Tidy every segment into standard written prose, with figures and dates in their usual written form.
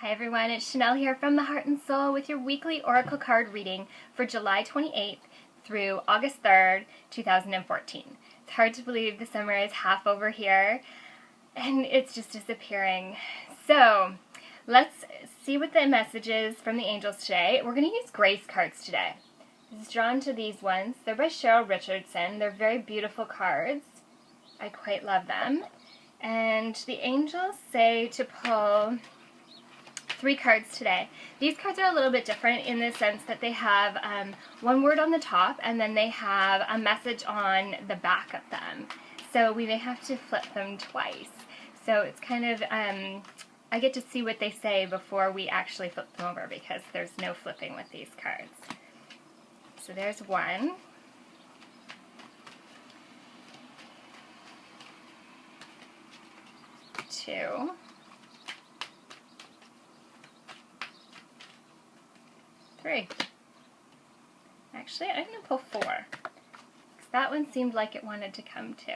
Hi everyone, it's Chanel here from The Heart and Soul with your weekly Oracle card reading for July 28th through August 3rd, 2014. It's hard to believe the summer is half over here and it's just disappearing. So let's see what the message is from the angels today. We're going to use grace cards today. I was drawn to these ones. They're by Cheryl Richardson. They're very beautiful cards. I quite love them. And the angels say to pull 3 cards today. These cards are a little bit different in the sense that they have one word on the top and then they have a message on the back of them. So we may have to flip them twice. So it's kind of, I get to see what they say before we actually flip them over because there's no flipping with these cards. So there's one. Two. Three. Actually, I'm going to pull 4, because that one seemed like it wanted to come too.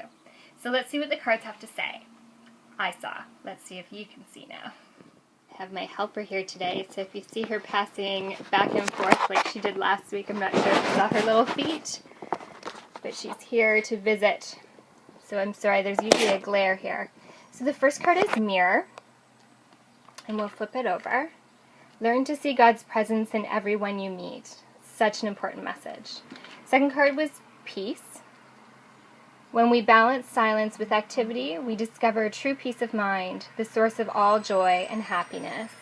So let's see what the cards have to say. I saw. Let's see if you can see now. I have my helper here today, so if you see her passing back and forth like she did last week, I'm not sure if you saw her little feet, but she's here to visit. So I'm sorry, there's usually a glare here. So the first card is Mirror, and we'll flip it over. Learn to see God's presence in everyone you meet. Such an important message. Second card was Peace. When we balance silence with activity, we discover a true peace of mind, the source of all joy and happiness.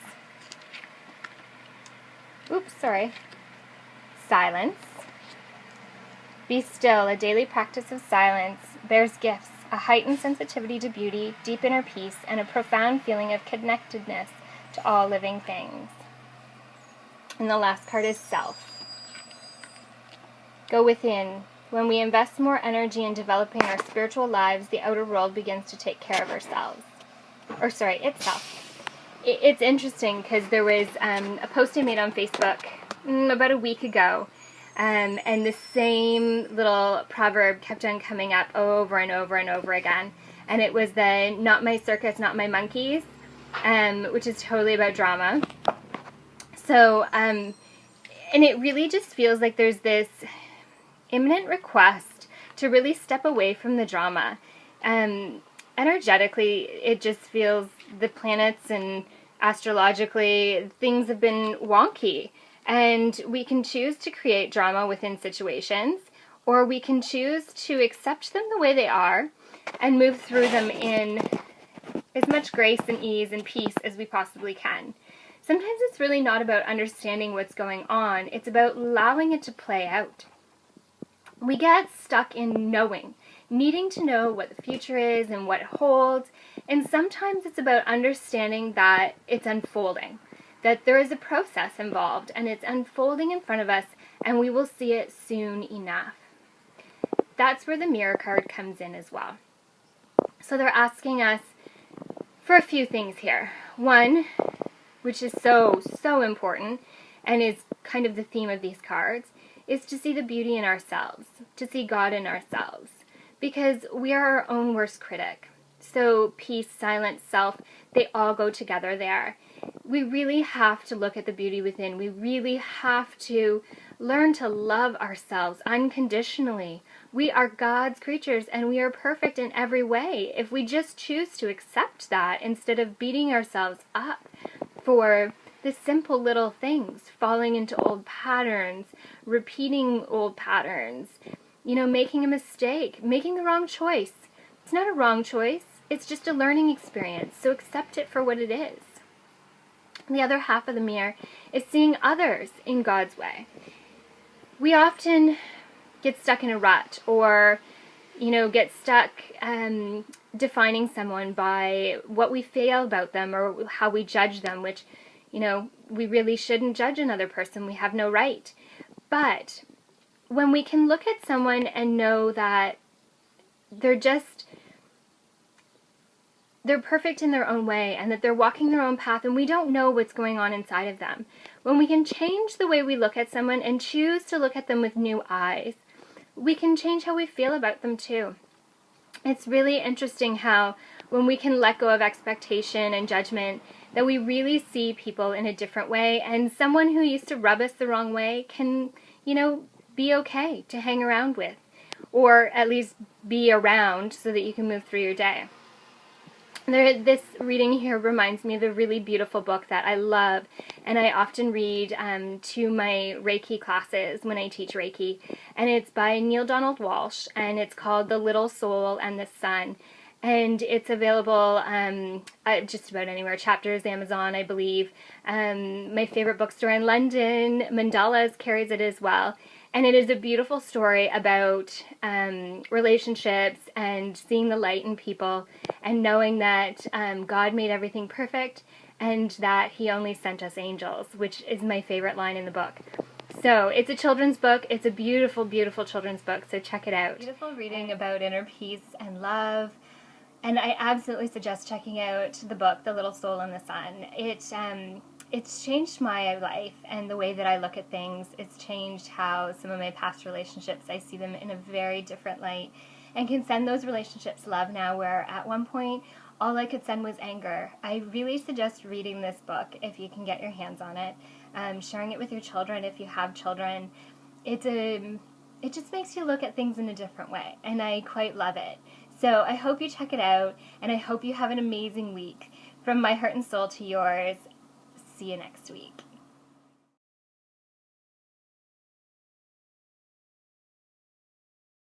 Oops, sorry. Silence. Be still, a daily practice of silence bears gifts, a heightened sensitivity to beauty, deep inner peace, and a profound feeling of connectedness to all living things. And the last card is Self. Go within. When we invest more energy in developing our spiritual lives, the outer world begins to take care of itself. It's interesting because there was a post I made on Facebook about a week ago, and the same little proverb kept on coming up over and over and over again. And it was the "not my circus, not my monkeys," which is totally about drama. So, and it really just feels like there's this imminent request to really step away from the drama. Energetically, it just feels the planets and astrologically, things have been wonky. And we can choose to create drama within situations, or we can choose to accept them the way they are and move through them in as much grace and ease and peace as we possibly can. Sometimes it's really not about understanding what's going on, it's about allowing it to play out. We get stuck in knowing, needing to know what the future is and what it holds, and sometimes it's about understanding that it's unfolding, that there is a process involved and it's unfolding in front of us and we will see it soon enough. That's where the Mirror card comes in as well. So they're asking us for a few things here. One, which is so important and is kind of the theme of these cards, is to see the beauty in ourselves, to see God in ourselves, because we are our own worst critic. So peace, silence, self, they all go together there. We really have to look at the beauty within. We really have to learn to love ourselves unconditionally. We are God's creatures and we are perfect in every way. If we just choose to accept that instead of beating ourselves up for the simple little things, falling into old patterns, repeating old patterns, making a mistake, making the wrong choice. It's not a wrong choice. It's just a learning experience. So accept it for what it is. The other half of the mirror is seeing others in God's way. We often get stuck in a rut or, get stuck defining someone by what we feel about them or how we judge them, which, we really shouldn't judge another person. We have no right. But when we can look at someone and know that they're perfect in their own way and that they're walking their own path and we don't know what's going on inside of them. When we can change the way we look at someone and choose to look at them with new eyes, we can change how we feel about them too. It's really interesting how when we can let go of expectation and judgment, that we really see people in a different way, and someone who used to rub us the wrong way can, be okay to hang around with, or at least be around so that you can move through your day. This reading here reminds me of a really beautiful book that I love, and I often read to my Reiki classes when I teach Reiki, and it's by Neale Donald Walsh, and it's called The Little Soul and the Sun, and it's available just about anywhere. Chapters, Amazon, I believe. My favorite bookstore in London, Mandalas, carries it as well. And it is a beautiful story about relationships and seeing the light in people and knowing that God made everything perfect and that He only sent us angels, which is my favorite line in the book. So it's a children's book. It's a beautiful, beautiful children's book, so check it out. Beautiful reading about inner peace and love. And I absolutely suggest checking out the book, The Little Soul and the Sun. It's changed my life and the way that I look at things. It's changed how some of my past relationships, I see them in a very different light and can send those relationships love now, where at one point all I could send was anger. I really suggest reading this book if you can get your hands on it, sharing it with your children if you have children. It just makes you look at things in a different way, and I quite love it. So I hope you check it out, and I hope you have an amazing week. From my heart and soul to yours, see you next week.